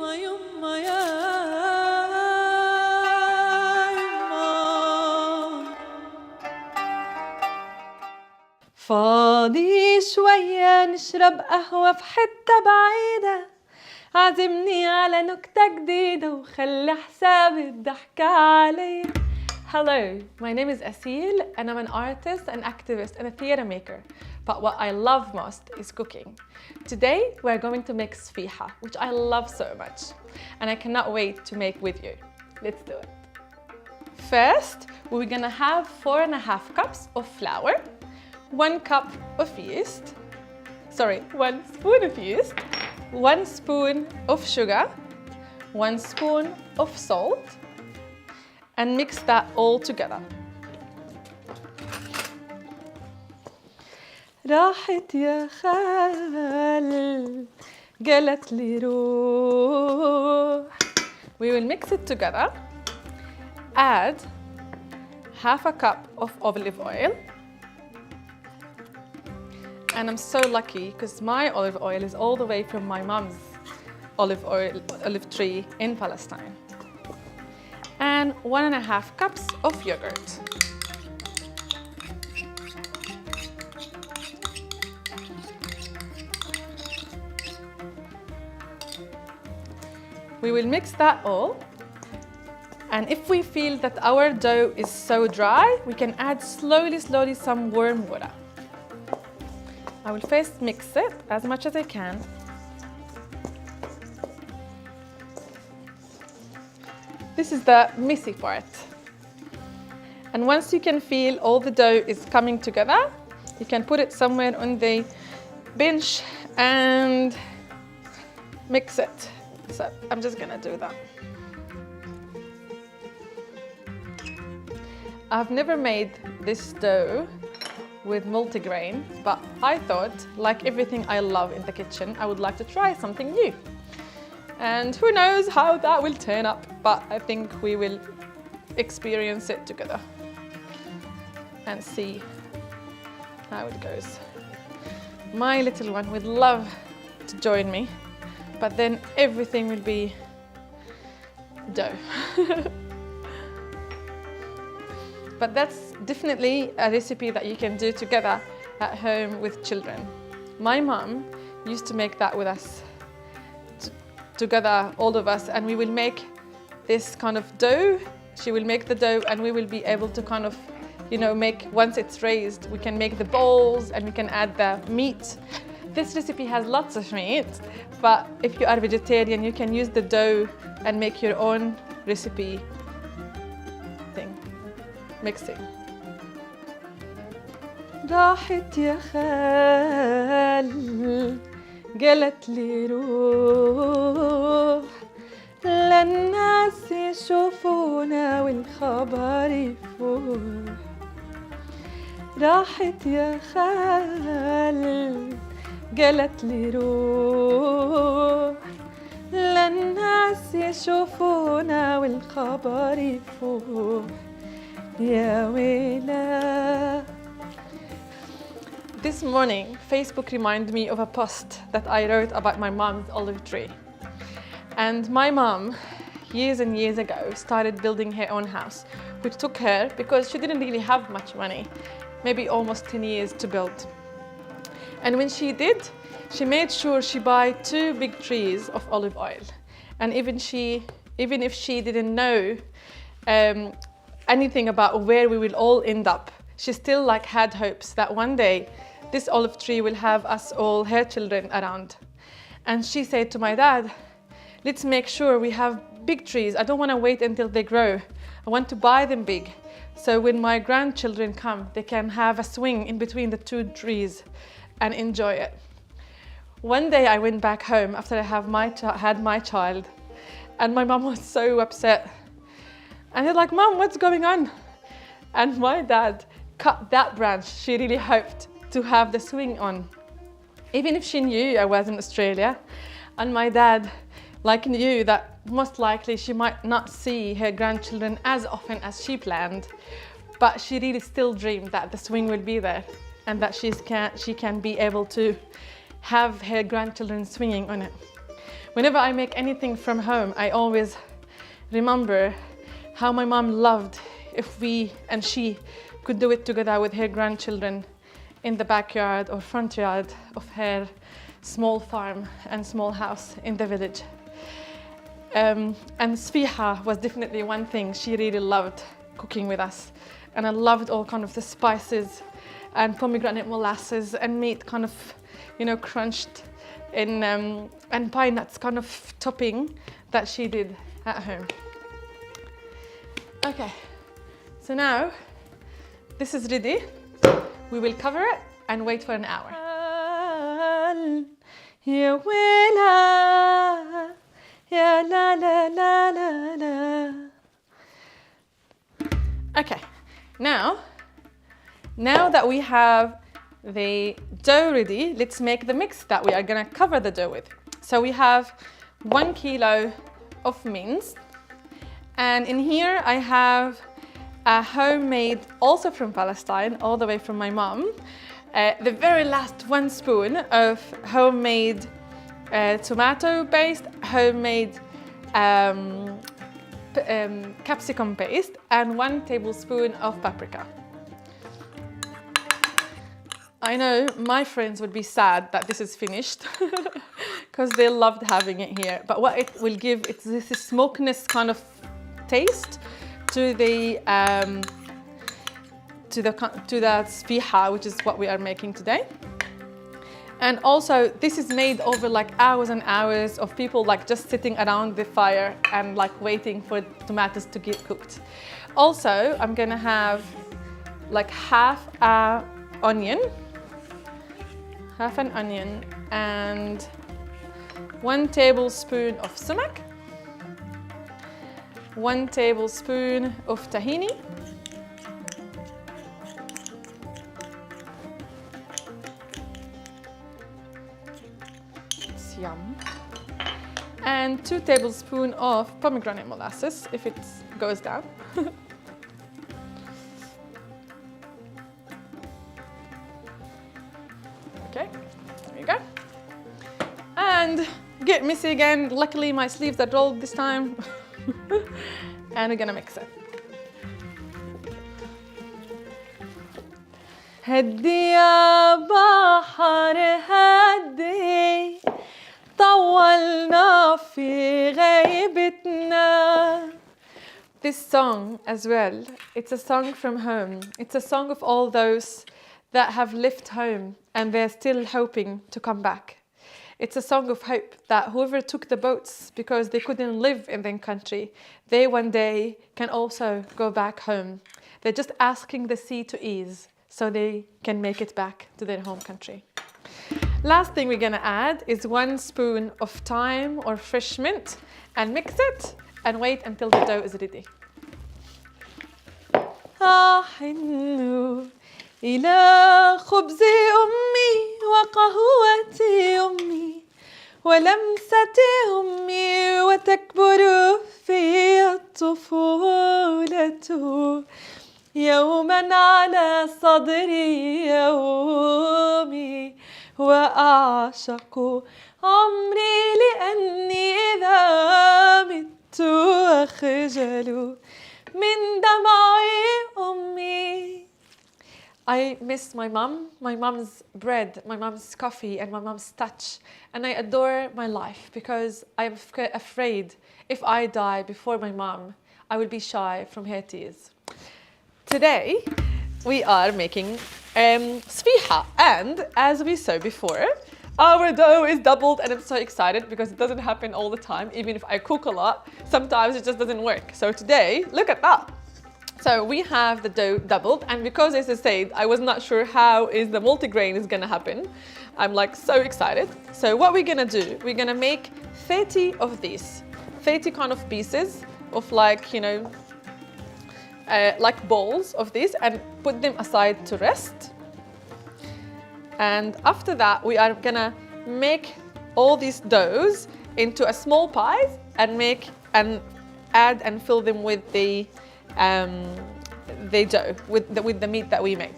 يما يما يا يما فاضي شوية نشرب قهوة في حتة بعيدة عزمني على نكتة جديدة وخلي حساب الضحكة عليا. Hello, my name is Aseel and I'm an artist, an activist and a theatre maker. But what I love most is cooking. Today we're going to make Sabahiya, which I love so much. And I cannot wait to make with you. Let's do it. First, we're gonna have 4.5 cups of flour, 1 cup of yeast, 1 spoon of yeast, 1 spoon of sugar, 1 spoon of salt, and mix that all together. راحت يا خال قالت لي روح. We will mix it together. Add half a cup of olive oil. And I'm so lucky because my olive oil is all the way from my mom's olive tree in Palestine. And 1.5 cups of yogurt. We will mix that all. And if we feel that our dough is so dry, we can add slowly some warm water. I will first mix it as much as I can. This is the messy part. And once you can feel all the dough is coming together, you can put it somewhere on the bench and mix it. So I'm just gonna do that. I've never made this dough with multigrain, but I thought, like everything I love in the kitchen, I would like to try something new. And who knows how that will turn up, but I think we will experience it together and see how it goes. My little one would love to join me, but then everything will be dough. But that's definitely a recipe that you can do together at home with children. My mom used to make that with us, together, all of us, and we will make this kind of dough. She will make the dough and we will be able to kind of, make, once it's raised, we can make the balls and we can add the meat. This recipe has lots of meat, but if you are vegetarian, you can use the dough and make your own recipe thing, mixing. راحت يا خال قالت لي روح للناس يشوفونا والخبر يفوح. راحت يا خال قالت لي روح للناس يشوفونا والخبر يفوح يا ويلا. This morning, Facebook reminded me of a post that I wrote about my mom's olive tree. And my mom, years and years ago, started building her own house, which took her, because she didn't really have much money, maybe almost 10 years to build. And when she did, she made sure she buy 2 big trees of olive oil. And even if she didn't know anything about where we will all end up, she still had hopes that one day this olive tree will have us all, her children, around. And she said to my dad, let's make sure we have big trees. I don't want to wait until they grow. I want to buy them big. So when my grandchildren come, they can have a swing in between the 2 trees and enjoy it. One day I went back home after I had my child, and my mom was so upset. And they're like, Mom, what's going on? And my dad cut that branch she really hoped to have the swing on, even if she knew I was in Australia. And my dad knew that most likely she might not see her grandchildren as often as she planned, but she really still dreamed that the swing will be there and that she can be able to have her grandchildren swinging on it. Whenever I make anything from home, I always remember how my mom loved if we and she could do it together with her grandchildren in the backyard or front yard of her small farm and small house in the village. And Sabahiya was definitely one thing she really loved cooking with us. And I loved all kind of the spices and pomegranate molasses and meat kind of, you know, crunched in, and pine nuts kind of topping that she did at home. Okay, so now this is ready. We will cover it and wait for an hour. Okay, now that we have the dough ready, let's make the mix that we are gonna cover the dough with. So we have 1 kilo of mince, and in here I have a homemade, also from Palestine, all the way from my mom, the very last 1 spoon of homemade tomato paste, homemade capsicum paste, and 1 tablespoon of paprika. I know my friends would be sad that this is finished because they loved having it here. But what it will give, it's this smokiness kind of taste to the Sabahiya, which is what we are making today. And also, this is made over like hours and hours of people like just sitting around the fire and like waiting for tomatoes to get cooked. Also, I'm gonna have like half an onion, and 1 tablespoon of sumac, 1 tablespoon of tahini, it's yum, and 2 tablespoons of pomegranate molasses if it goes down. Okay, there you go. And get messy again. Luckily my sleeves are rolled this time. And we're gonna mix it. هدي يا بحر هدي طولنا في غيبتنا. This song as well, it's a song from home. It's a song of all those that have left home and they're still hoping to come back. It's a song of hope that whoever took the boats because they couldn't live in their country, they one day can also go back home. They're just asking the sea to ease so they can make it back to their home country. Last thing we're gonna add is 1 spoon of thyme or fresh mint and mix it and wait until the dough is ready. إلى خبز أمي وقهوة أمي ولمسة أمي وتكبر في الطفولة يوما على صدري يومي وأعشق عمري لأني إذا مت أخجل من دمع أمي. I miss my mom, my mom's bread, my mom's coffee, and my mom's touch. And I adore my life because I'm afraid if I die before my mom, I will be shy from her tears. Today, we are making Sabahiya. And as we saw before, our dough is doubled and I'm so excited because it doesn't happen all the time. Even if I cook a lot, sometimes it just doesn't work. So today, look at that. So we have the dough doubled, and because as I said, I was not sure how is the multigrain is gonna happen. I'm like so excited. So what we're gonna do, we're gonna make 30 of these, 30 kind of pieces of like, you know, like balls of this and put them aside to rest. And after that, we are gonna make all these doughs into a small pies and make and add and fill them with the dough with the meat that we made.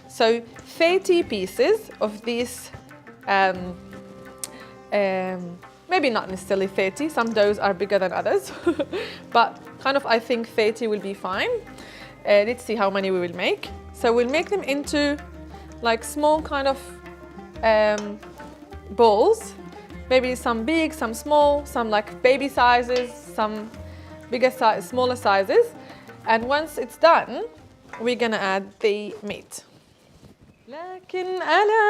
So 30 pieces of these maybe not necessarily 30, some doughs are bigger than others, but kind of I think 30 will be fine. Let's see how many we will make. So we'll make them into like small kind of balls, maybe some big, some small, some like baby sizes, some bigger size, smaller sizes. And once it's done, we're gonna add the meat. لكن أنا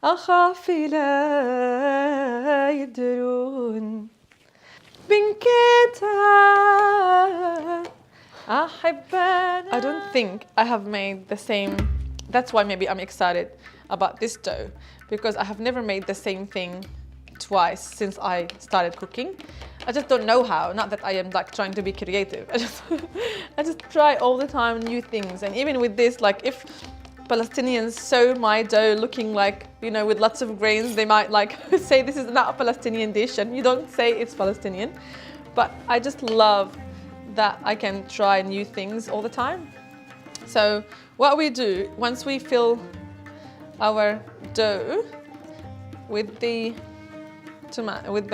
أخاف لا يدرون I don't think I have made the same. That's why maybe I'm excited about this dough, because I have never made the same thing twice since I started cooking. I just don't know how. Not that I am like trying to be creative. I just try all the time new things. And even with this, like if Palestinians saw my dough looking like, you know, with lots of grains, they might like say this is not a Palestinian dish, and you don't say it's Palestinian. But I just love that I can try new things all the time. So what we do, once we fill our dough with the tomato, with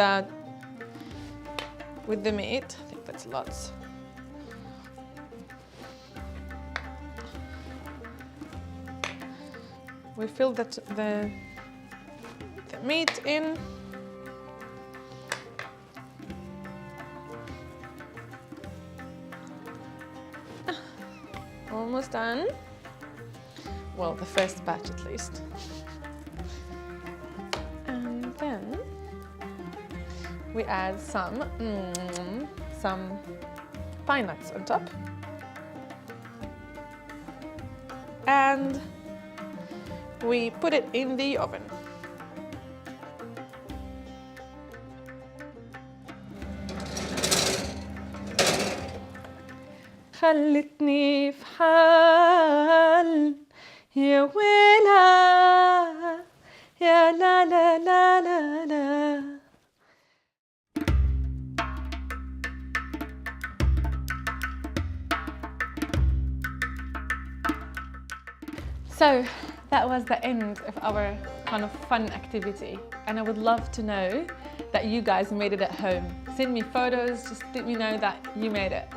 the meat, I think that's lots. We fill the meat in. Almost done. Well, the first batch at least. And then we add some pine nuts on top. And we put it in the oven. خلتني في حال يا ويلا يا لا لا لا لا لا. So that was the end of our kind of fun activity, and I would love to know that you guys made it at home. Send me photos, just let me know that you made it.